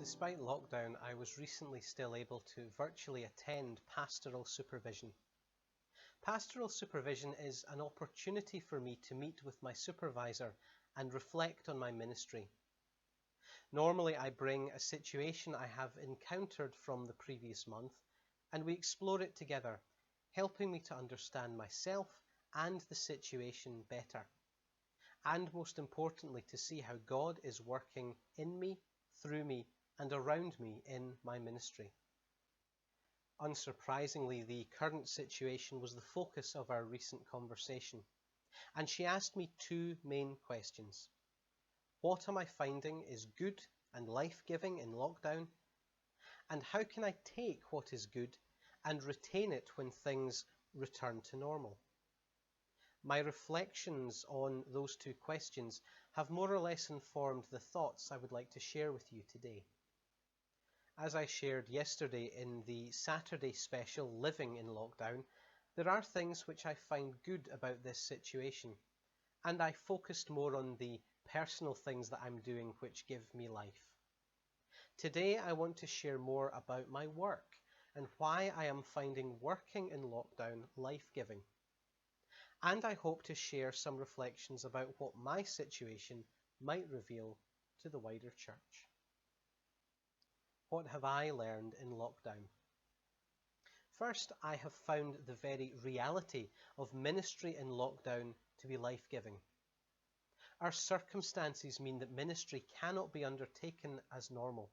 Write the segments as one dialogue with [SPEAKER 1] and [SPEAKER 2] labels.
[SPEAKER 1] Despite lockdown, I was recently still able to virtually attend pastoral supervision. Pastoral supervision is an opportunity for me to meet with my supervisor and reflect on my ministry. Normally, I bring a situation I have encountered from the previous month, and we explore it together, helping me to understand myself and the situation better, and most importantly, to see how God is working in me, through me, and around me in my ministry. Unsurprisingly, the current situation was the focus of our recent conversation, and she asked me two main questions. What am I finding is good and life-giving in lockdown? And how can I take what is good and retain it when things return to normal? My reflections on those two questions have more or less informed the thoughts I would like to share with you today. As I shared yesterday in the Saturday special Living in Lockdown, there are things which I find good about this situation, and I focused more on the personal things that I'm doing which give me life. Today I want to share more about my work and why I am finding working in lockdown life-giving. And I hope to share some reflections about what my situation might reveal to the wider church. What have I learned in lockdown? First, I have found the very reality of ministry in lockdown to be life-giving. Our circumstances mean that ministry cannot be undertaken as normal.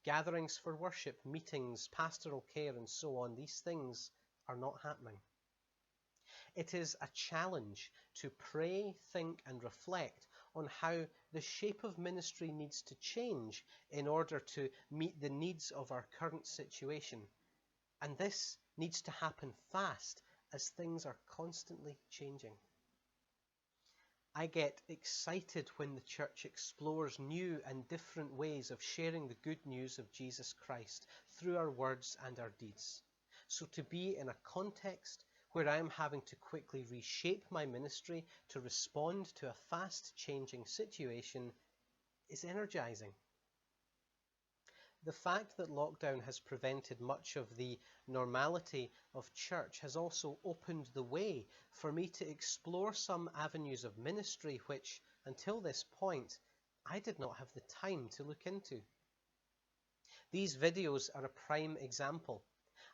[SPEAKER 1] Gatherings for worship, meetings, pastoral care, and so on, these things are not happening. It is a challenge to pray, think, and reflect on how the shape of ministry needs to change in order to meet the needs of our current situation. And this needs to happen fast as things are constantly changing. I get excited when the church explores new and different ways of sharing the good news of Jesus Christ through our words and our deeds. So to be in a context where I am having to quickly reshape my ministry to respond to a fast-changing situation is energizing. The fact that lockdown has prevented much of the normality of church has also opened the way for me to explore some avenues of ministry which, until this point, I did not have the time to look into. These videos are a prime example.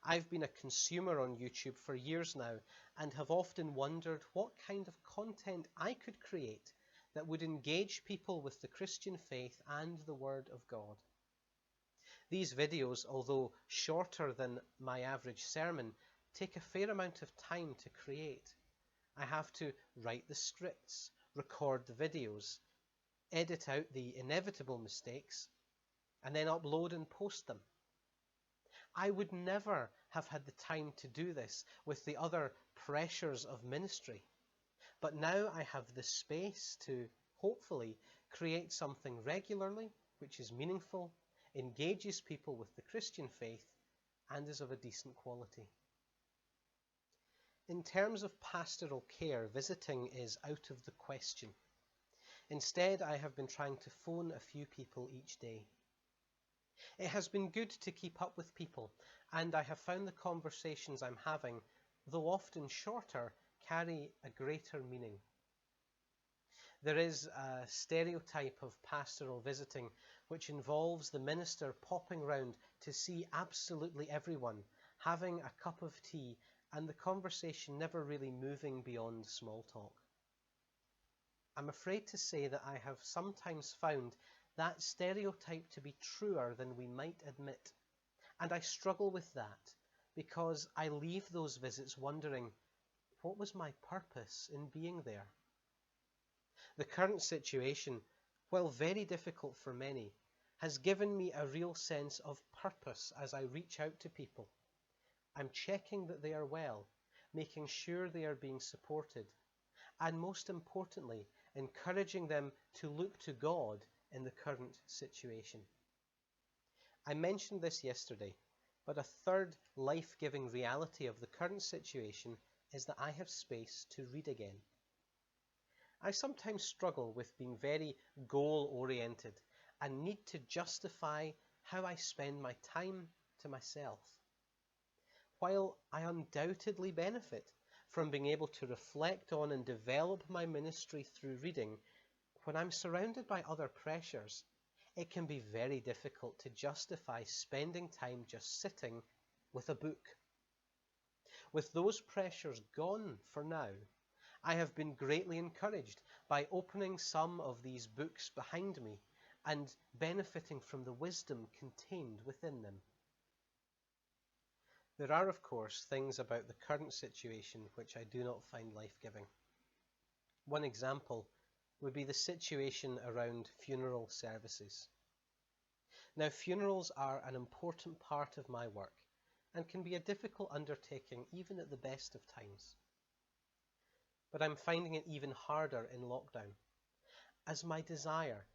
[SPEAKER 1] I've been a consumer on YouTube for years now and have often wondered what kind of content I could create that would engage people with the Christian faith and the Word of God. These videos, although shorter than my average sermon, take a fair amount of time to create. I have to write the scripts, record the videos, edit out the inevitable mistakes, and then upload and post them. I would never have had the time to do this with the other pressures of ministry. But now I have the space to, hopefully, create something regularly, which is meaningful, engages people with the Christian faith, and is of a decent quality. In terms of pastoral care, visiting is out of the question. Instead, I have been trying to phone a few people each day. It has been good to keep up with people, and I have found the conversations I'm having, though often shorter, carry a greater meaning. There is a stereotype of pastoral visiting which involves the minister popping round to see absolutely everyone, having a cup of tea, and the conversation never really moving beyond small talk. I'm afraid to say that I have sometimes found that stereotype to be truer than we might admit, and I struggle with that because I leave those visits wondering, what was my purpose in being there? The current situation, while very difficult for many, has given me a real sense of purpose as I reach out to people. I'm checking that they are well, making sure they are being supported, and most importantly, encouraging them to look to God in the current situation. I mentioned this yesterday, but a third life-giving reality of the current situation is that I have space to read again. I sometimes struggle with being very goal-oriented and need to justify how I spend my time to myself. While I undoubtedly benefit from being able to reflect on and develop my ministry through reading, when I'm surrounded by other pressures, it can be very difficult to justify spending time just sitting with a book. With those pressures gone for now, I have been greatly encouraged by opening some of these books behind me and benefiting from the wisdom contained within them. There are, of course, things about the current situation which I do not find life-giving. One example would be the situation around funeral services. Now, funerals are an important part of my work and can be a difficult undertaking even at the best of times. But I'm finding it even harder in lockdown, as my desire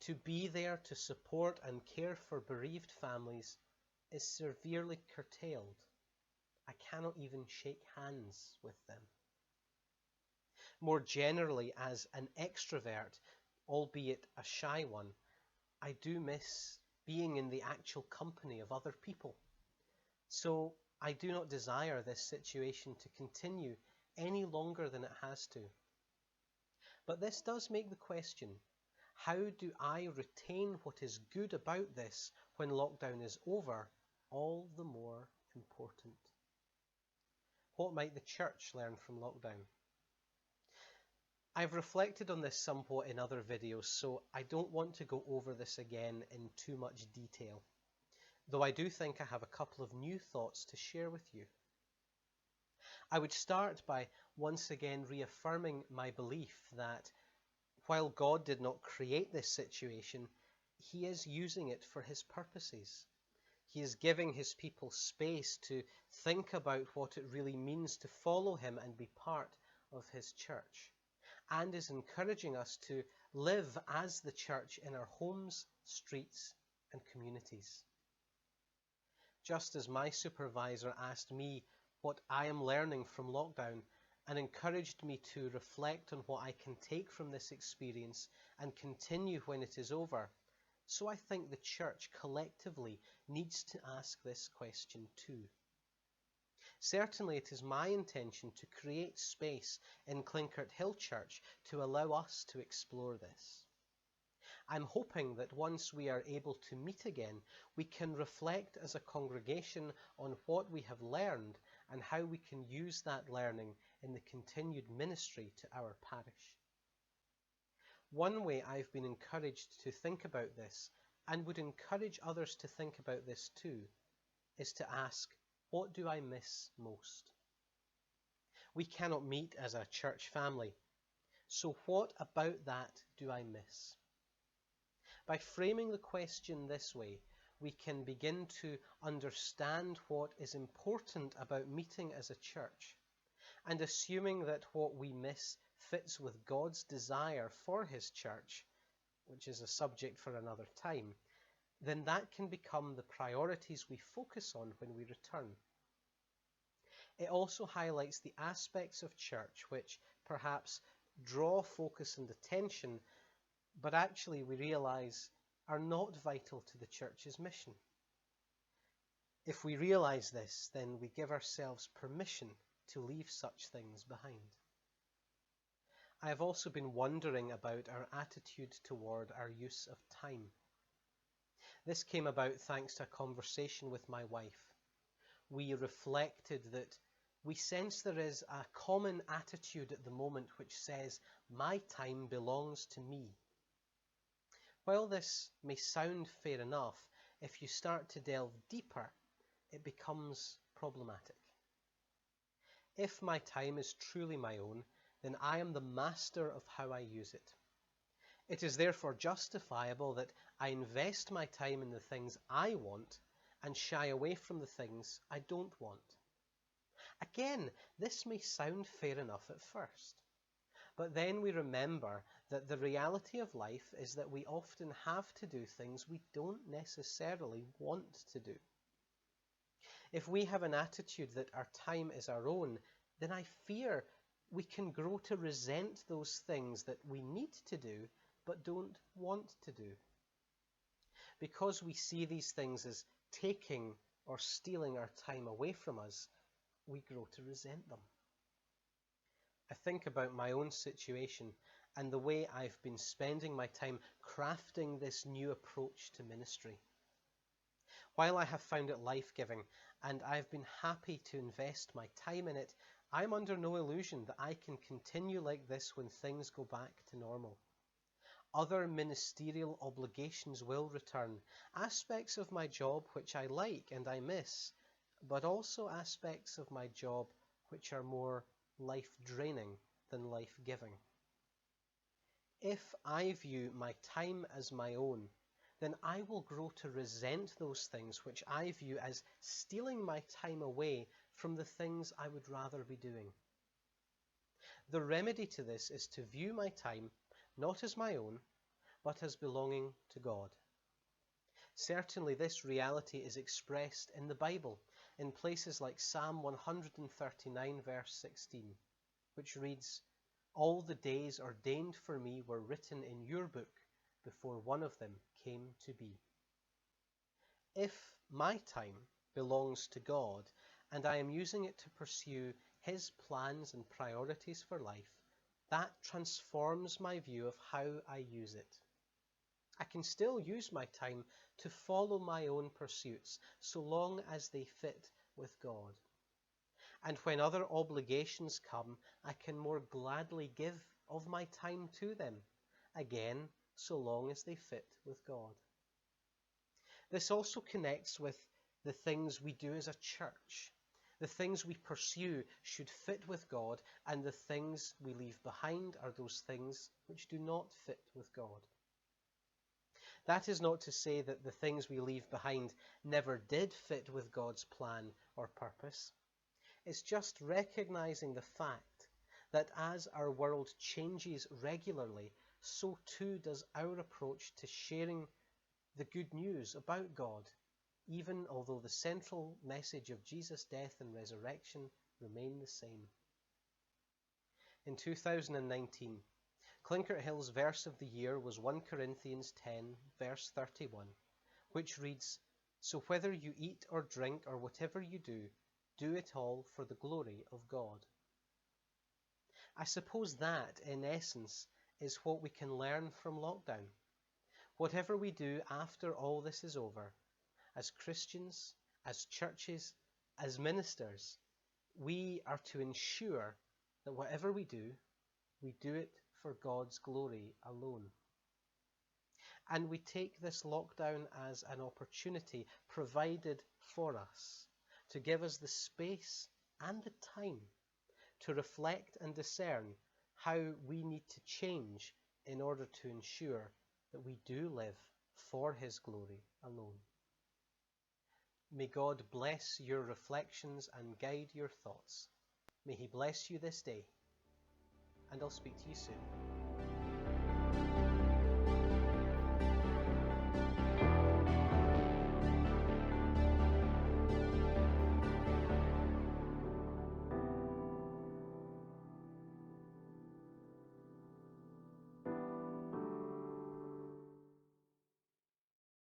[SPEAKER 1] to be there to support and care for bereaved families is severely curtailed. I cannot even shake hands with them. More generally, as an extrovert, albeit a shy one, I do miss being in the actual company of other people. So I do not desire this situation to continue any longer than it has to. But this does make the question, how do I retain what is good about this when lockdown is over, all the more important? What might the church learn from lockdown? I've reflected on this somewhat in other videos, so I don't want to go over this again in too much detail, though I do think I have a couple of new thoughts to share with you. I would start by once again reaffirming my belief that while God did not create this situation, He is using it for His purposes. He is giving His people space to think about what it really means to follow Him and be part of His church, and is encouraging us to live as the church in our homes, streets, and communities. Just as my supervisor asked me what I am learning from lockdown and encouraged me to reflect on what I can take from this experience and continue when it is over, so I think the church collectively needs to ask this question too. Certainly it is my intention to create space in Clincarthill Church to allow us to explore this. I'm hoping that once we are able to meet again, we can reflect as a congregation on what we have learned and how we can use that learning in the continued ministry to our parish. One way I've been encouraged to think about this, and would encourage others to think about this too, is to ask, what do I miss most? We cannot meet as a church family, so what about that do I miss? By framing the question this way, we can begin to understand what is important about meeting as a church, and assuming that what we miss fits with God's desire for His church, which is a subject for another time, then that can become the priorities we focus on when we return. It also highlights the aspects of church which perhaps draw focus and attention, but actually we realize are not vital to the church's mission. If we realize this, then we give ourselves permission to leave such things behind. I have also been wondering about our attitude toward our use of time. This came about thanks to a conversation with my wife. We reflected that we sense there is a common attitude at the moment which says, my time belongs to me. While this may sound fair enough, if you start to delve deeper, it becomes problematic. If my time is truly my own, then I am the master of how I use it. It is therefore justifiable that I invest my time in the things I want and shy away from the things I don't want. Again, this may sound fair enough at first, but then we remember that the reality of life is that we often have to do things we don't necessarily want to do. If we have an attitude that our time is our own, then I fear we can grow to resent those things that we need to do but don't want to do. because we see these things as taking or stealing our time away from us, we grow to resent them. I think about my own situation and the way I've been spending my time crafting this new approach to ministry. While I have found it life-giving and I've been happy to invest my time in it, I'm under no illusion that I can continue like this when things go back to normal. Other ministerial obligations will return, aspects of my job which I like and I miss, but also aspects of my job which are more life-draining than life-giving. If I view my time as my own, then I will grow to resent those things which I view as stealing my time away from the things I would rather be doing. The remedy to this is to view my time not as my own, but as belonging to God. Certainly this reality is expressed in the Bible, in places like Psalm 139 verse 16, which reads, "All the days ordained for me were written in your book before one of them came to be." If my time belongs to God and I am using it to pursue His plans and priorities for life, that transforms my view of how I use it. I can still use my time to follow my own pursuits so long as they fit with God. And when other obligations come, I can more gladly give of my time to them, again, so long as they fit with God. This also connects with the things we do as a church. The things we pursue should fit with God, and the things we leave behind are those things which do not fit with God. That is not to say that the things we leave behind never did fit with God's plan or purpose. It's just recognizing the fact that as our world changes regularly, so too does our approach to sharing the good news about God, even although the central message of Jesus' death and resurrection remain the same. In 2019, Clincarthill's verse of the year was 1 Corinthians 10, verse 31, which reads, "So whether you eat or drink or whatever you do it all for the glory of God." I suppose that, in essence, is what we can learn from lockdown. Whatever we do after all this is over, as Christians, as churches, as ministers, we are to ensure that whatever we do it for God's glory alone. And we take this lockdown as an opportunity provided for us to give us the space and the time to reflect and discern how we need to change in order to ensure that we do live for His glory alone. May God bless your reflections and guide your thoughts. May He bless you this day, and I'll speak to you soon.